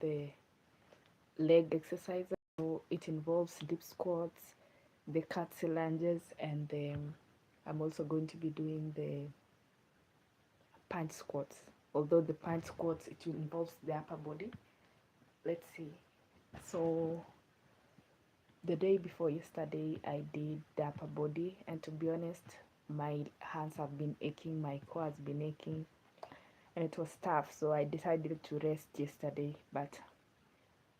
the leg exercises. So it involves deep squats, the curtsy lunges, and I'm also going to be doing the punch squats. Although the punch squats, it involves the upper body. Let's see. So the day before yesterday, I did the upper body, and to be honest, my hands have been aching, my core has been aching, and it was tough. So I decided to rest yesterday, but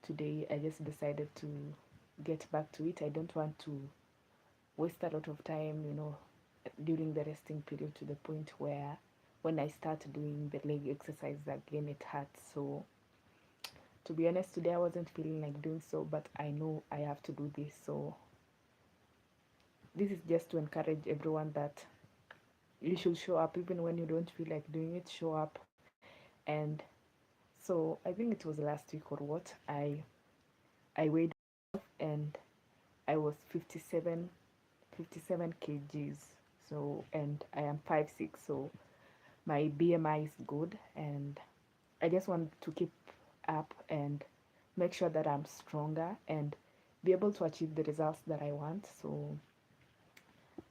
today I just decided to get back to it. I don't want to waste a lot of time, during the resting period, to the point where when I start doing the leg exercises again, it hurts. So to be honest, today I wasn't feeling like doing so, but I know I have to do this. So this is just to encourage everyone that you should show up even when you don't feel like doing it. Show up. And so I think it was last week or what, I weighed and I was 57 kgs. So, and I am 5'6", so my BMI is good, and I just want to keep up and make sure that I'm stronger and be able to achieve the results that I want. So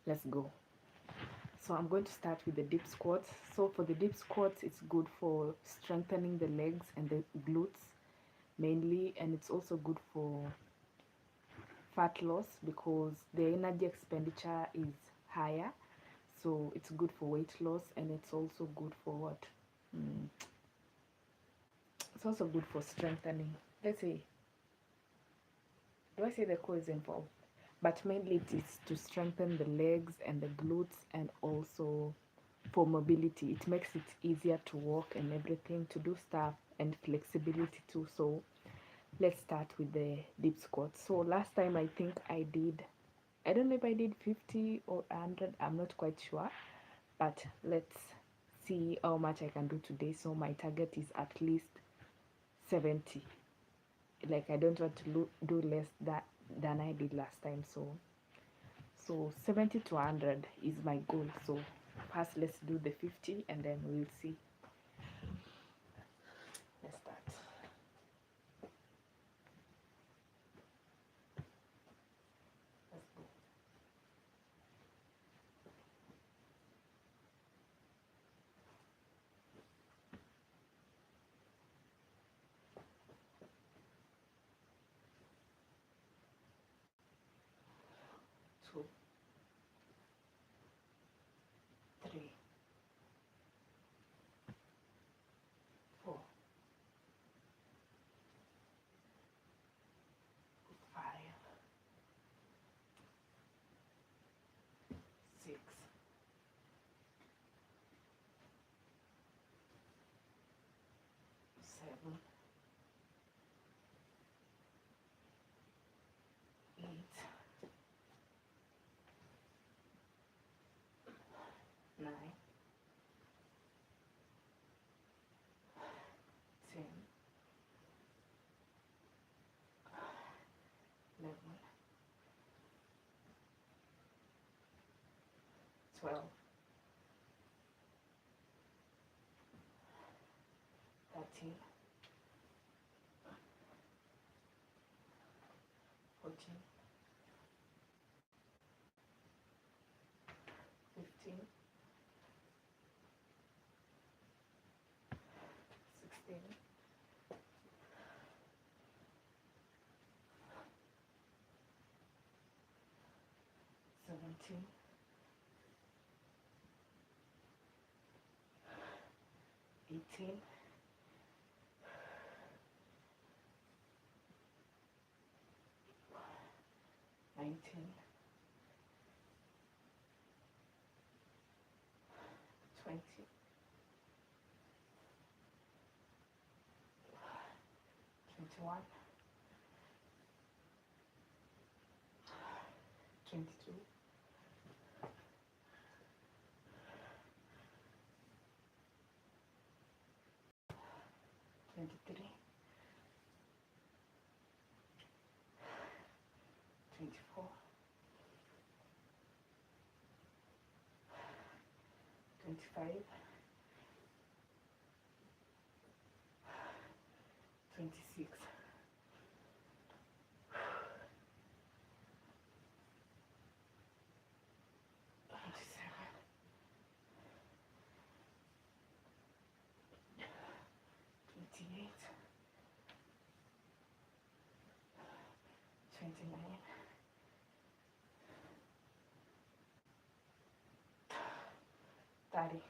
let's go. So I'm going to start with the deep squats. So for the deep squats, it's good for strengthening the legs and the glutes mainly, and it's also good for fat loss because the energy expenditure is higher. So it's good for weight loss, and it's also good for what? Mm, it's also good for strengthening. Let's say, do I say the core is involved? But mainly it is to strengthen the legs and the glutes, and also for mobility. It makes it easier to walk and everything, to do stuff, and flexibility too. So let's start with the deep squats. So last time I think I don't know if I did 50 or 100, I'm not quite sure, but let's see how much I can do today. So my target is at least 70. Like I don't want to do less than I did last time. So 70 to 100 is my goal. So first let's do the 50 and then we'll see. Let's start. Let's go. 2, 3, 4, 5, 6, 7, 8, 9, 10, 11, 12, 13, 14, 15, 16, 17, 18, 19, 20, 21, 22, 23, 24, 25, 26, 27, 28, 29, 30,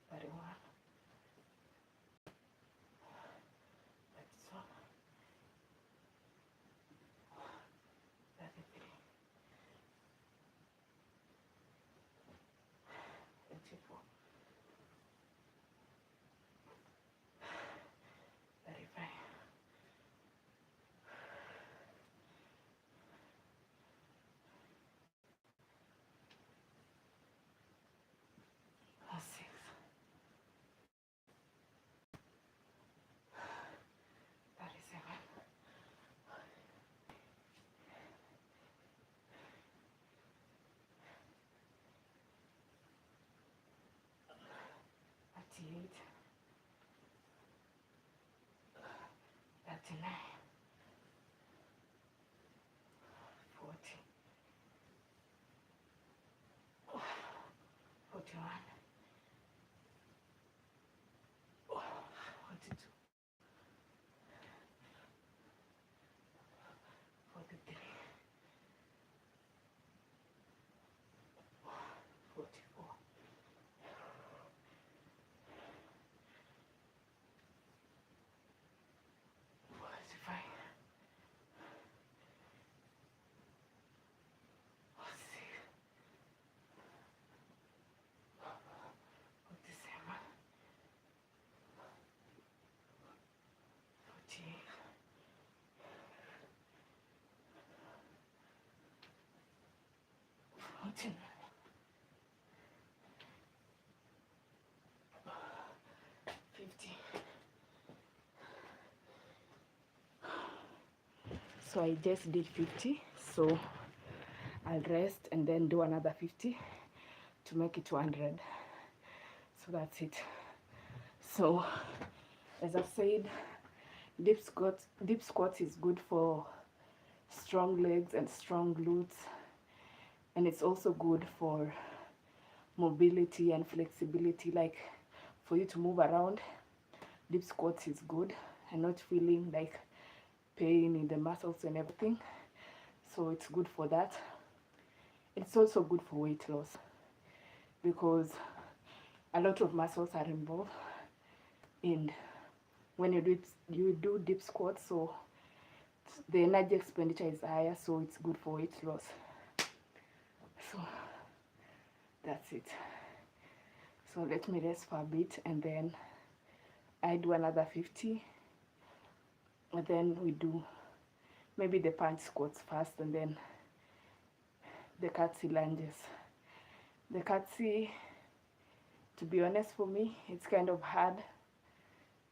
31, 32, 33, 34, 35, 36, 37, 38, 39, 40, 41, 42, 43, 44, 45, 46, 47, 48, 49, 50. So I just did 50, so I'll rest and then do another 50 to make it 200. So that's it. So as I've said, deep squats is good for strong legs and strong glutes, and it's also good for mobility and flexibility, like for you to move around. Deep squats is good and not feeling like pain in the muscles and everything, so it's good for that. It's also good for weight loss because a lot of muscles are involved in when you do deep squats, so the energy expenditure is higher, so it's good for weight loss. So that's it. So let me rest for a bit and then I do another 50, and then we do maybe the punch squats first and then the curtsy lunges. The curtsy, to be honest, for me it's kind of hard,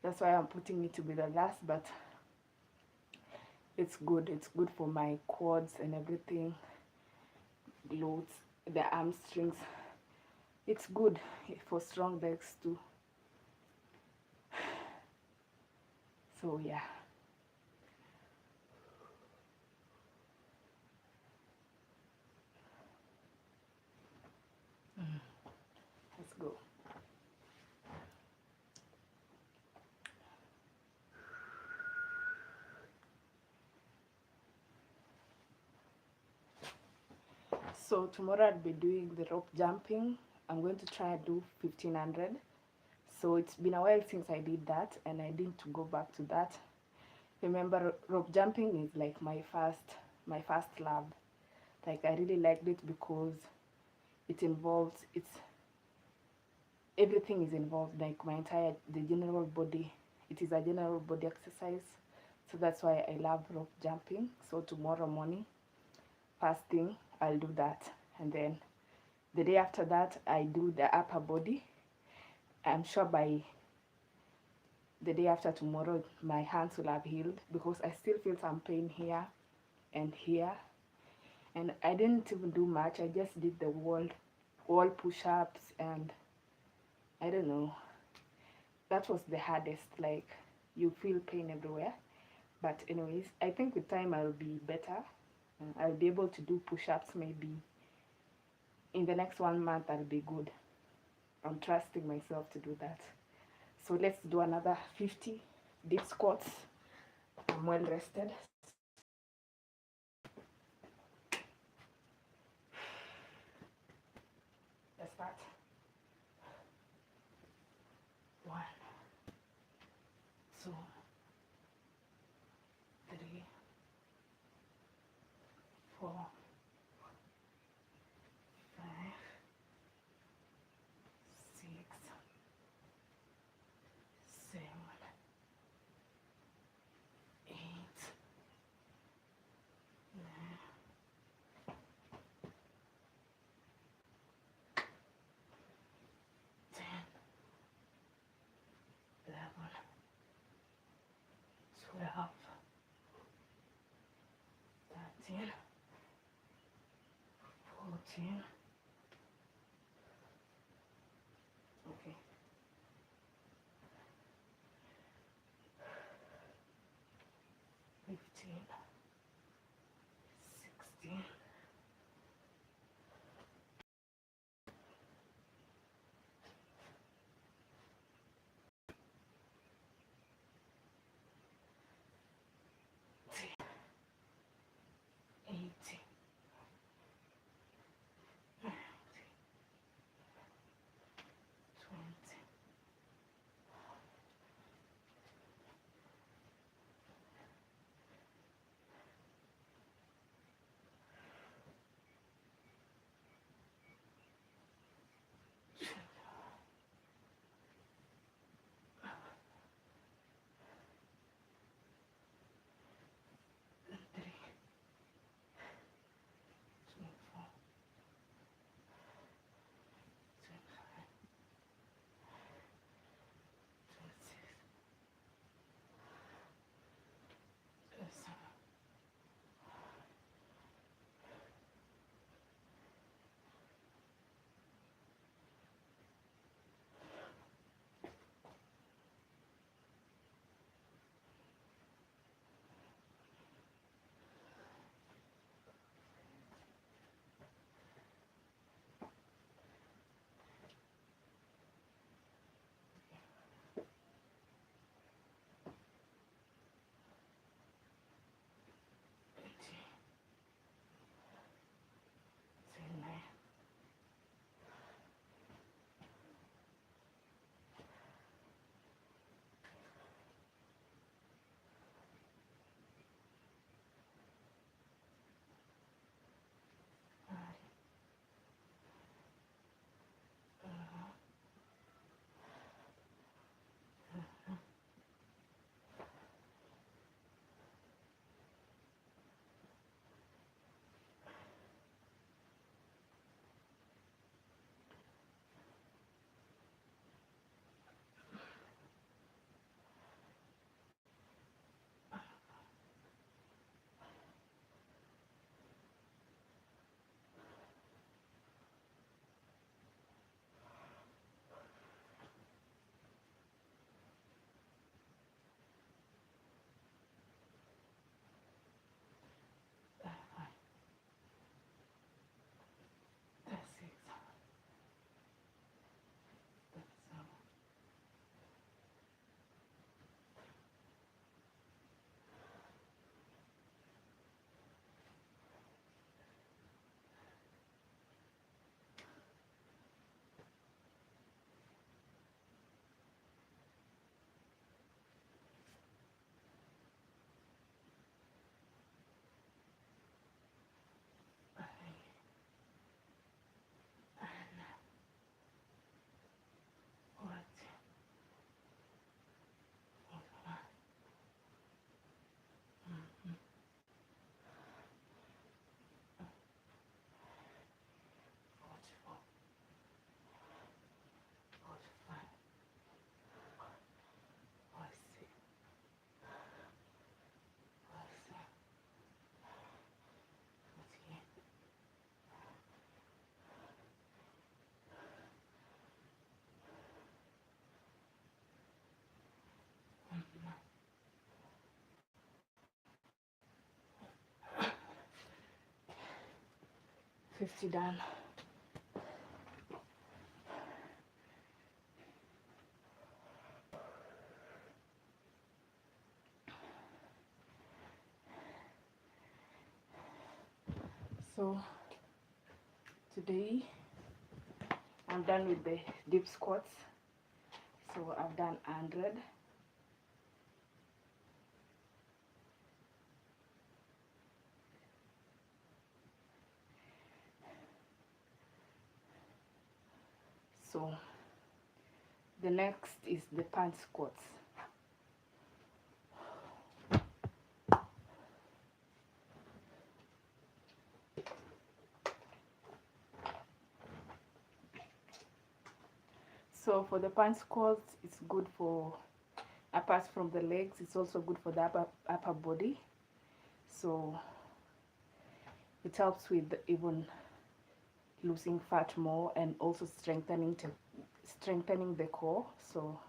that's why I'm putting it to be the last, but it's good for my quads and everything, glutes, the hamstrings. It's good for strong legs too. So yeah. Let's go. So tomorrow I'll be doing the rope jumping. I'm going to try and do 1500. So it's been a while since I did that and I didn't go back to that. Remember, rope jumping is like my first love. Like I really liked it because everything is involved, like the general body. It is a general body exercise. So that's why I love rope jumping. So tomorrow morning, first thing, I'll do that. And then the day after that, I do the upper body. I'm sure by the day after tomorrow my hands will have healed, because I still feel some pain here and here. And I didn't even do much. I just did the wall push-ups, and I don't know, that was the hardest. Like, you feel pain everywhere. But anyways, I think with time I'll be better. I'll be able to do push-ups. Maybe in the next 1 month I'll be good. I'm trusting myself to do that. So let's do another 50 deep squats. I'm well rested. Let's start. 1, 2, 3, 4, 5, 6, 7, 8, 9, 10, 11, 12, 13, 14. Okay. 15, 16, 18, 50 done. So today I'm done with the deep squats. So I've done 100. So the next is the punch squats. So for the punch squats, it's good for, apart from the legs, it's also good for the upper body. So it helps with even losing fat more and also strengthening the core. So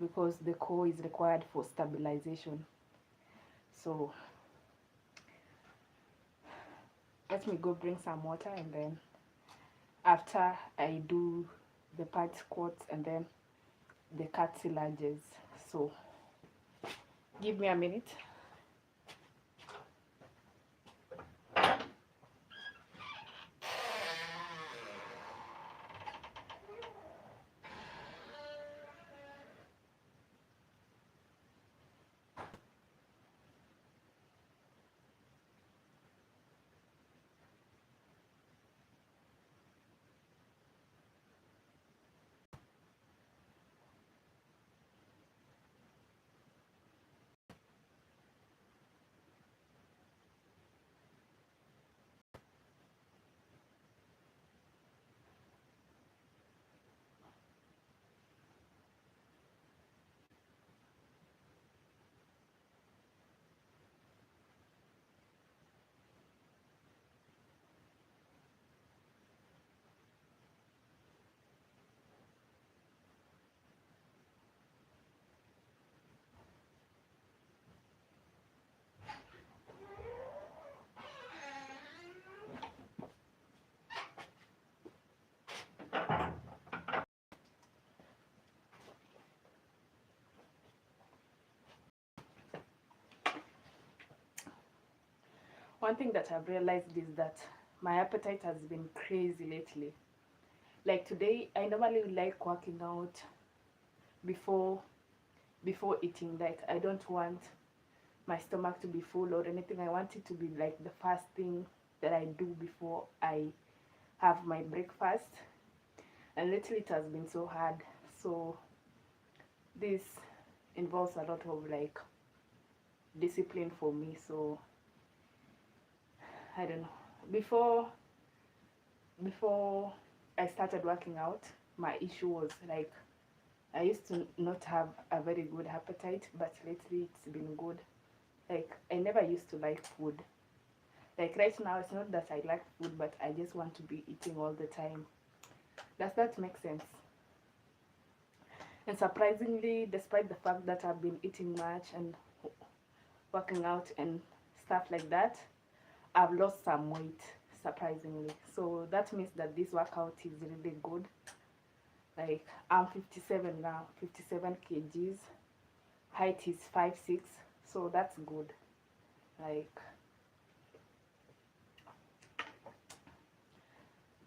because the core is required for stabilization. So let me go bring some water, and then after I do the punch squats and then the curtsy lunges. So give me a minute. One thing that I've realized is that my appetite has been crazy lately. Like today, I normally like working out before eating. Like I don't want my stomach to be full or anything. I want it to be like the first thing that I do before I have my breakfast. And lately it has been so hard. So this involves a lot of like discipline for me. So I don't know. Before I started working out, my issue was like I used to not have a very good appetite, but lately it's been good. Like I never used to like food. Like right now, it's not that I like food, but I just want to be eating all the time. Does that make sense? And surprisingly, despite the fact that I've been eating much and working out and stuff like that, I've lost some weight, surprisingly. So that means that this workout is really good. Like I'm 57 now, 57 kgs. Height is 5'6", so that's good. Like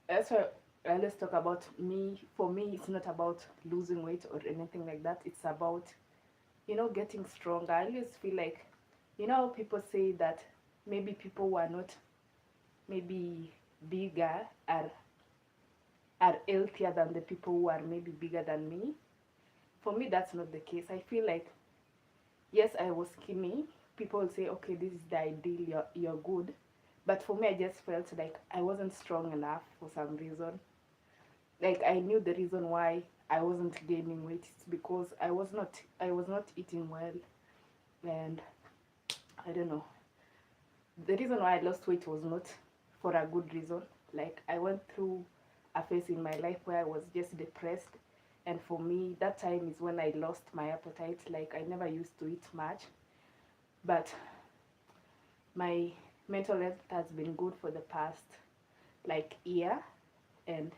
that's why let's talk about me. For me, it's not about losing weight or anything like that. It's about, getting stronger. I always feel like, people say that maybe people who are not maybe bigger are healthier than the people who are maybe bigger than me. For me, that's not the case. I feel like, yes, I was skinny. People will say, okay, this is the ideal, you're good. But for me, I just felt like I wasn't strong enough for some reason. Like I knew the reason why I wasn't gaining weight. It's because I was not eating well, and I don't know. The reason why I lost weight was not for a good reason. Like I went through a phase in my life where I was just depressed, and for me that time is when I lost my appetite. Like I never used to eat much, but my mental health has been good for the past like year, and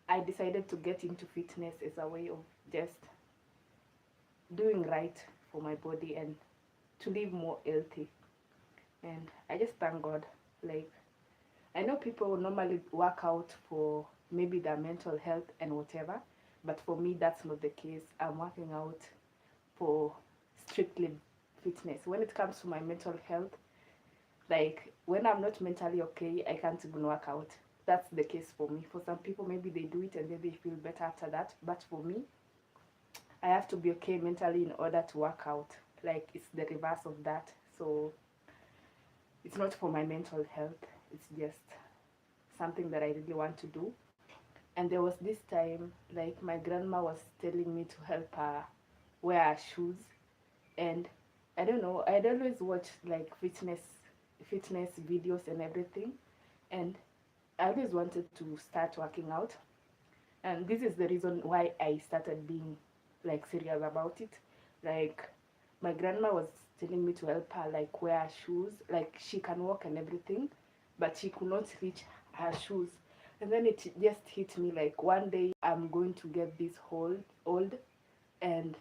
I decided to get into fitness as a way of just doing right for my body and to live more healthy. And I just thank God. Like, I know people normally work out for maybe their mental health and whatever, but for me that's not the case. I'm working out for strictly fitness. When it comes to my mental health, like when I'm not mentally okay, I can't even work out. That's the case for me. For some people, maybe they do it and then they feel better after that. But for me, I have to be okay mentally in order to work out. Like it's the reverse of that. So it's not for my mental health. It's just something that I really want to do. And there was this time, like my grandma was telling me to help her wear her shoes, and I don't know. I'd always watch like fitness videos and everything, and I always wanted to start working out, and this is the reason why I started being like serious about it. Like my grandma was telling me to help her like wear her shoes, like she can walk and everything, but she could not reach her shoes. And then it just hit me like one day I'm going to get this old, and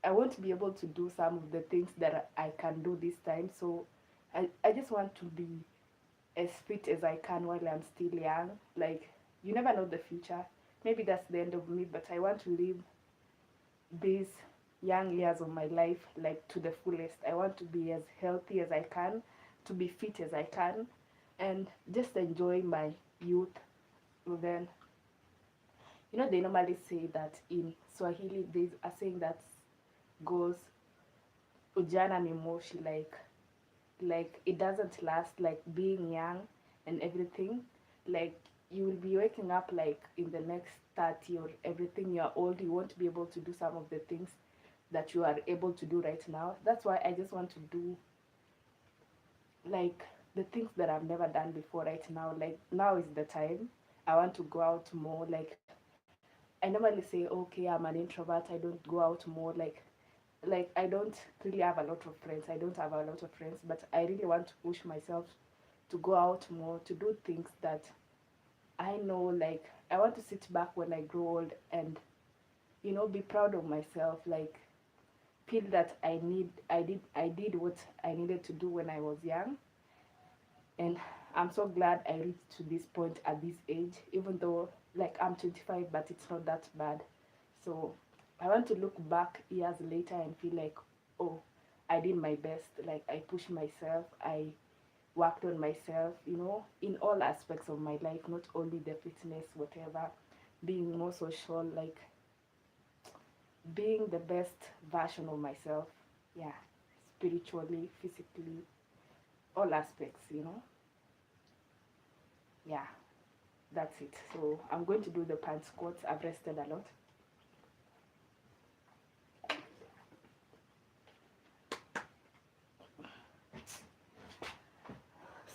I won't be able to do some of the things that I can do this time. So I just want to be as fit as I can while I'm still young. Like, you never know the future. Maybe that's the end of me, but I want to live these young years of my life like to the fullest. I want to be as healthy as I can, to be fit as I can, and just enjoy my youth. Then, they normally say that in Swahili, there's a saying that goes, ujana ni moshi, like it doesn't last, like being young and everything. Like you will be waking up like in the next 30 or everything, you're old, you won't be able to do some of the things that you are able to do right now. That's why I just want to do like the things that I've never done before right now. Like now is the time. I want to go out more. Like I normally say, okay, I'm an introvert, I don't go out more. Like I don't really have a lot of friends. I don't have a lot of friends, but I really want to push myself to go out more, to do things that I know. Like I want to sit back when I grow old and be proud of myself. Like feel that I did what I needed to do when I was young, and I'm so glad I reached to this point at this age, even though like I'm 25, but it's not that bad. So I want to look back years later and feel like, oh, I did my best. Like I pushed myself, I worked on myself, in all aspects of my life, not only the fitness, whatever, being more social, like being the best version of myself. Yeah, spiritually, physically, all aspects. Yeah, that's it. So I'm going to do the pant squats. I've rested a lot.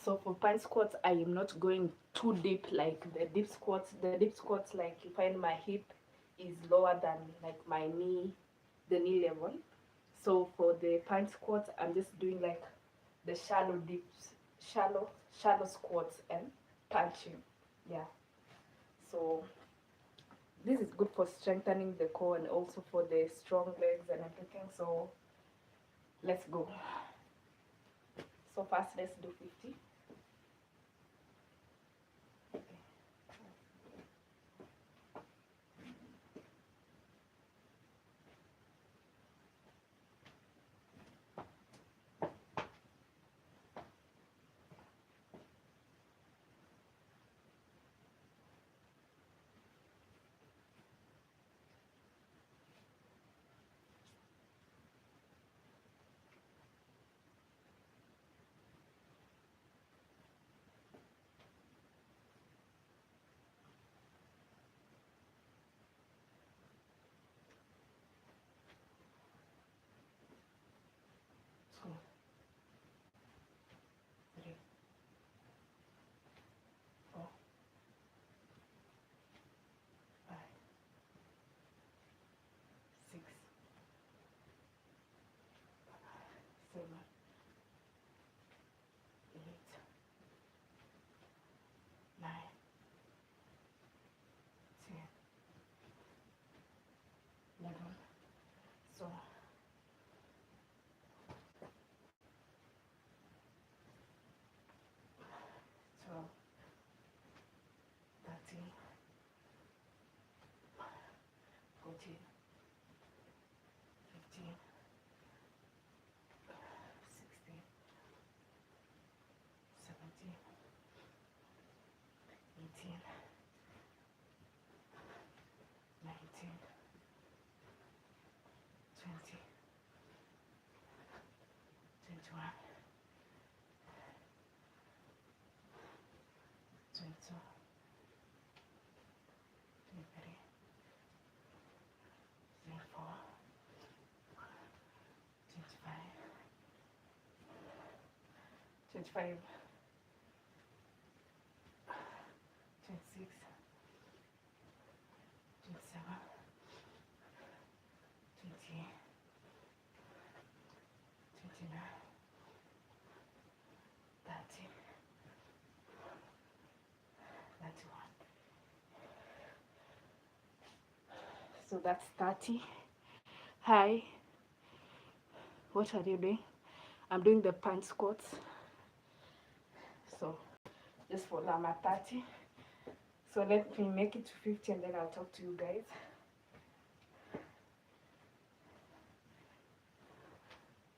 So for pant squats, I am not going too deep like the deep squats. The deep squats, like you find my hip is lower than like the knee level. So for the pant squats, I'm just doing like the shallow, shallow squats and punching. Yeah. So this is good for strengthening the core and also for the strong legs and everything. So let's go. So first, let's do 50. 14, 15, 16, 17, 18, 19, 20, 21, 22, 23, 24, 25, 25, 26, 27, 28, 29, 30, 31. So that's 30. Hi, what are you doing? I'm doing the punch squats. So just follow, I'm at 30. So let me make it to 50 and then I'll talk to you guys.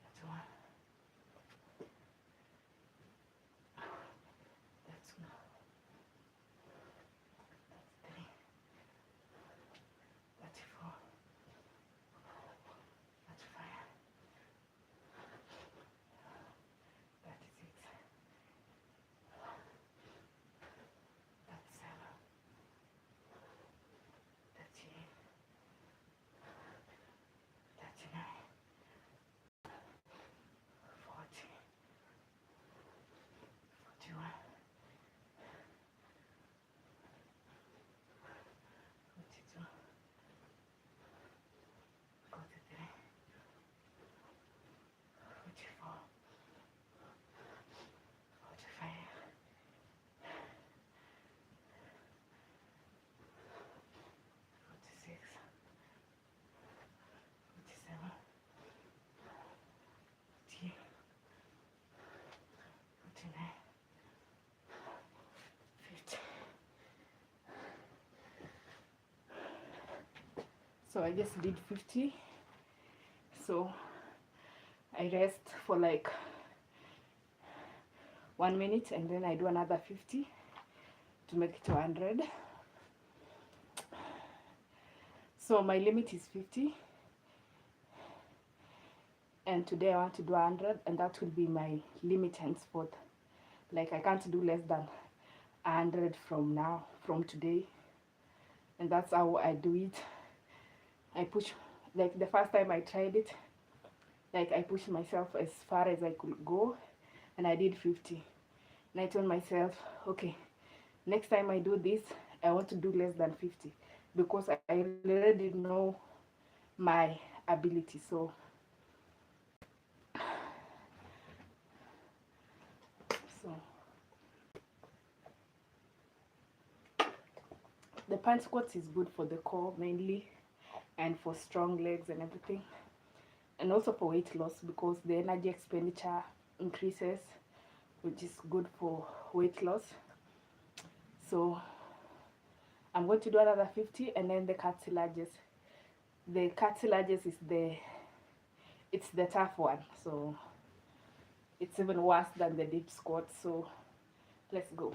That's one. That's two. That's three. 34. 35. 36. 37. 38. 39. 40. 41. 42. 43. 44. 45. 46. 47. 48. 49. 50. So I just did 50. So I rest for like 1 minute and then I do another 50 to make it to 100. So my limit is 50 and today I want to do 100 and that will be my limit henceforth. Like I can't do less than 100 from today, and that's how I do it. I push, like the first time I tried it, like I pushed myself as far as I could go and I did 50 and I told myself, okay, next time I do this I want to do less than 50 because I already know my ability. So the punch squats is good for the core mainly and for strong legs and everything, and also for weight loss because the energy expenditure increases, which is good for weight loss. So I'm going to do another 50 and then the curtsy lunges. The curtsy lunges is the tough one, so it's even worse than the deep squat. So let's go.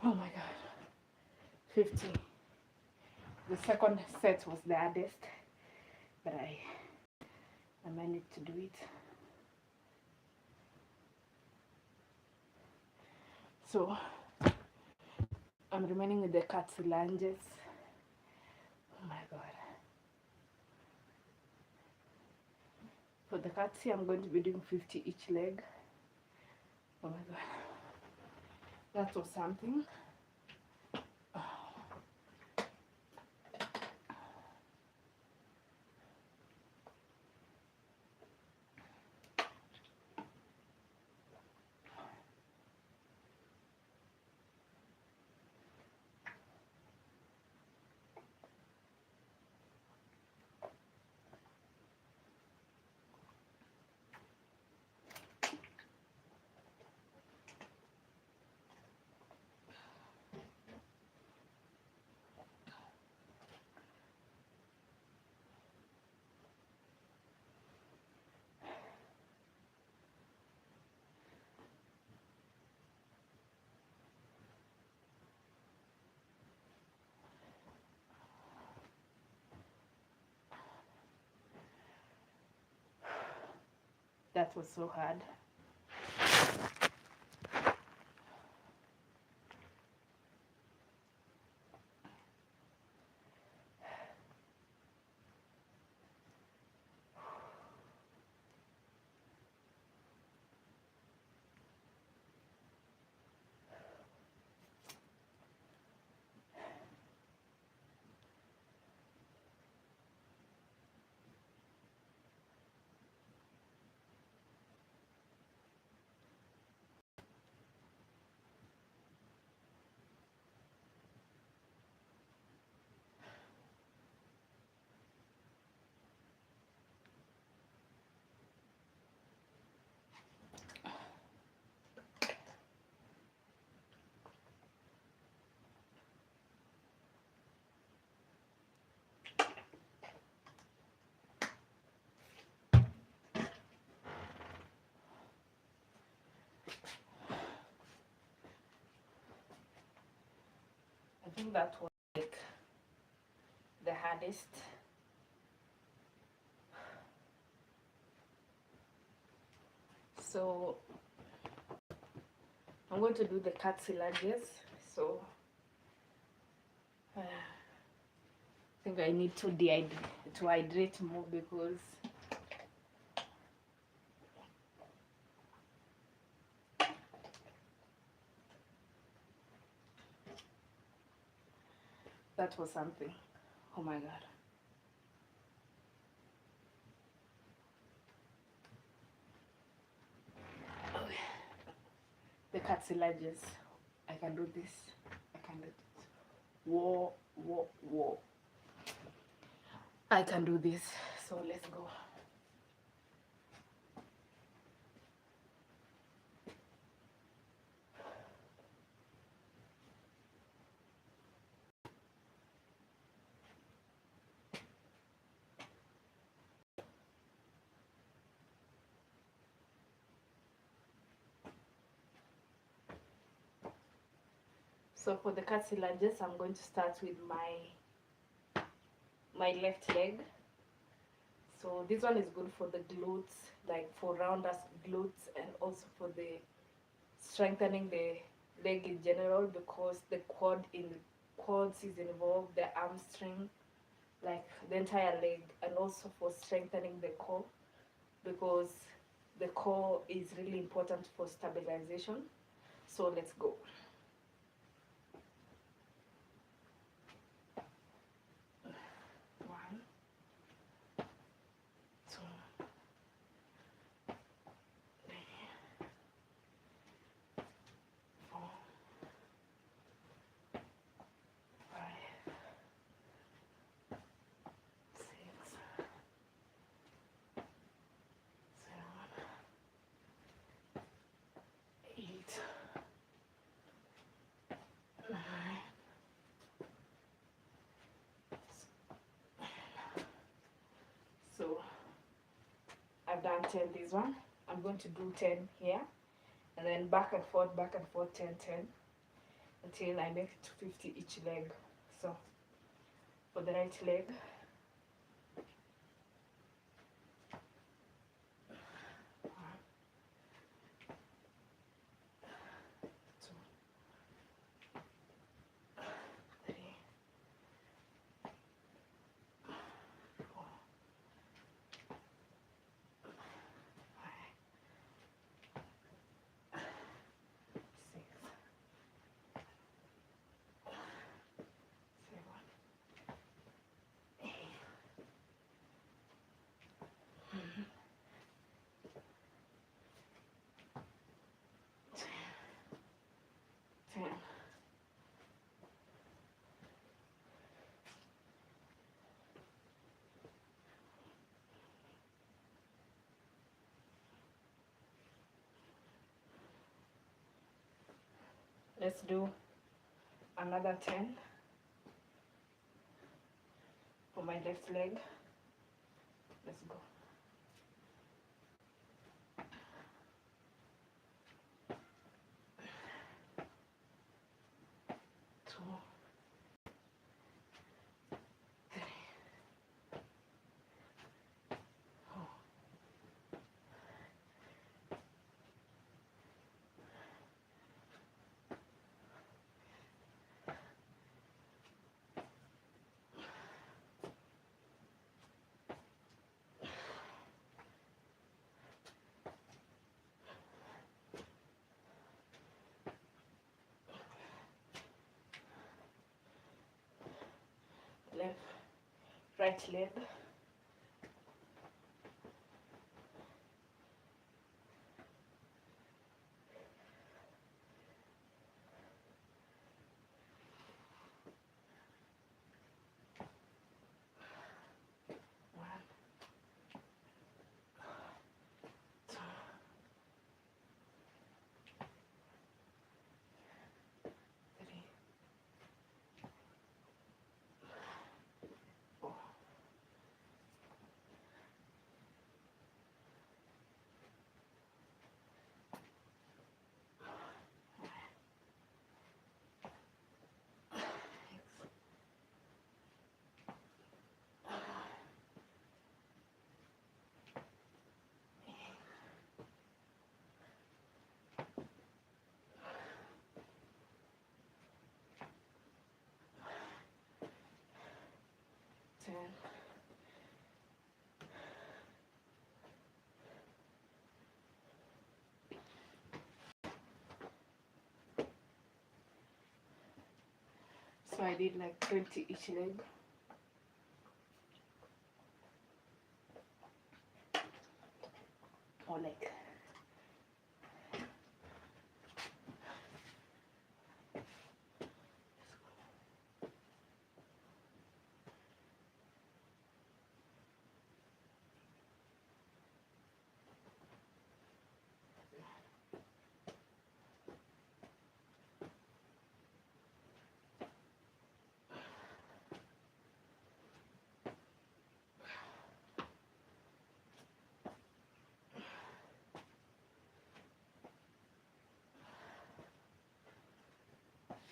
Oh my god. 50. The second set was the hardest, but I managed to do it. So I'm remaining with the curtsy lunges. Oh my god. For the curtsy, I'm going to be doing 50 each leg. Oh my god. That was something. That was so hard. I think that was like the hardest. So I'm going to do the curtsy lunges. So I think I need to hydrate more because that was something. Oh my god. Okay. The curtsy lunges. I can do this. I can do this. Whoa, whoa, whoa. I can do this. So let's go. So for the curtsy lunges, I'm going to start with my left leg. So this one is good for the glutes, like for rounders glutes, and also for the strengthening the leg in general, because the quads is involved, the hamstring, like the entire leg, and also for strengthening the core, because the core is really important for stabilization. So let's go. One, two, three, done 10 this one. I'm going to do 10 here, and then back and forth, 10, 10, until I make it to 50 each leg. So for the right leg, 1, 2, 3, 4, 5, 6, 7, 8, 10. Let's do another 10 for my left leg. Let's go. 2, 3, 4, 5, right leg. 1, 2, 3, 4, 10. So I did like 20 each leg. Or like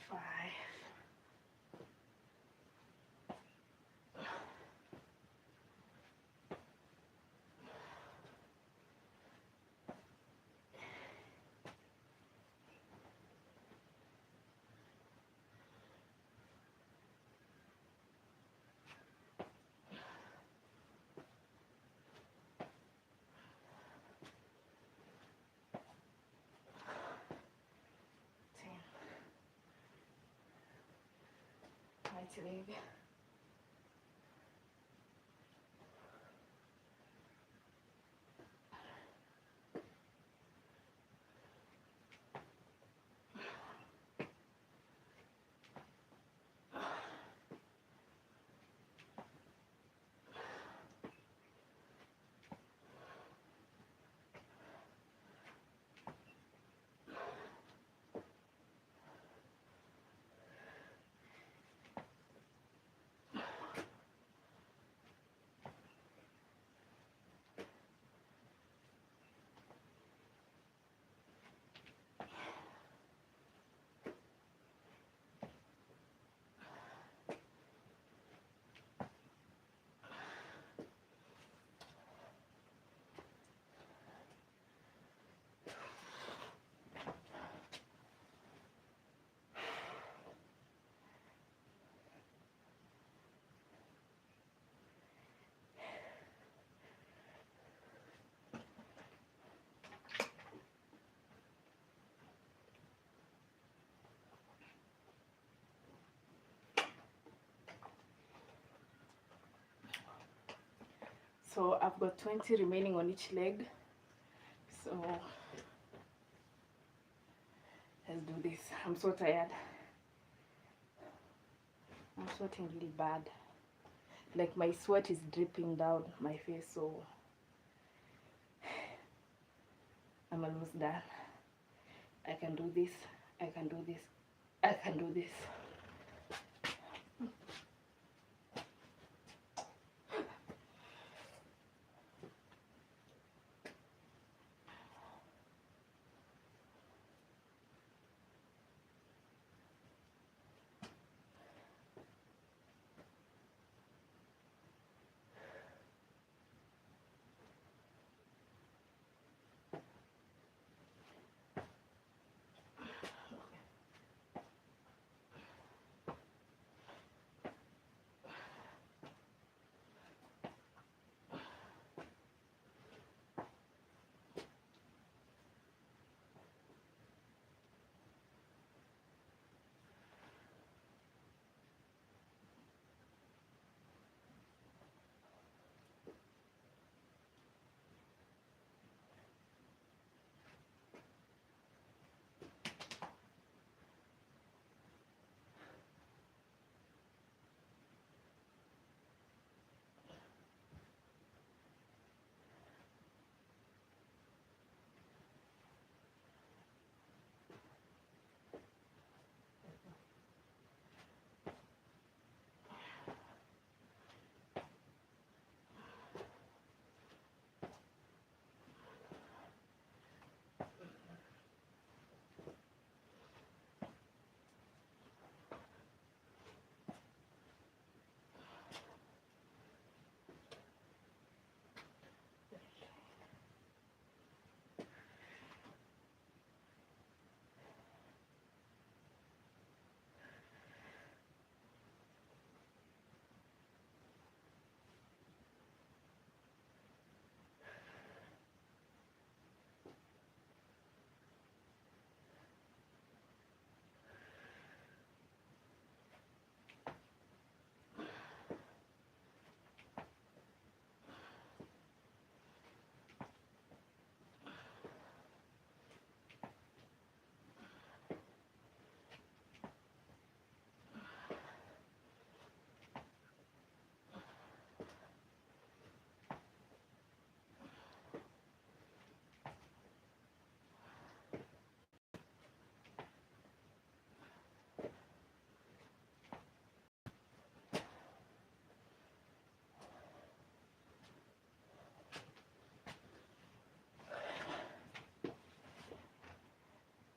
5, 10. Right leg. 1, So I've got 20 remaining on each leg. So let's do this. I'm so tired. I'm sweating really bad. Like my sweat is dripping down my face, so I'm almost done. I can do this. I can do this. I can do this.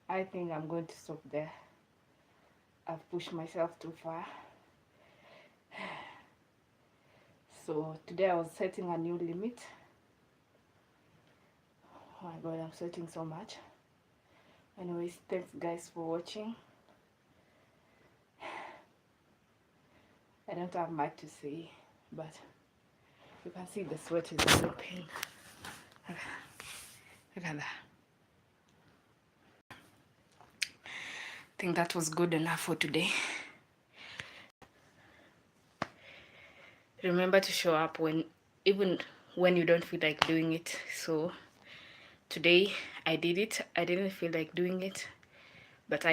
I think I'm going to stop there. I've pushed myself too far. So today I was setting a new limit. Oh my god, I'm sweating so much. Anyways, thanks guys for watching. I don't have much to say, but you can see the sweat is dripping. Look at that. I think that was good enough for today. Remember to show up even when you don't feel like doing it. So today I did it. I didn't feel like doing it, but I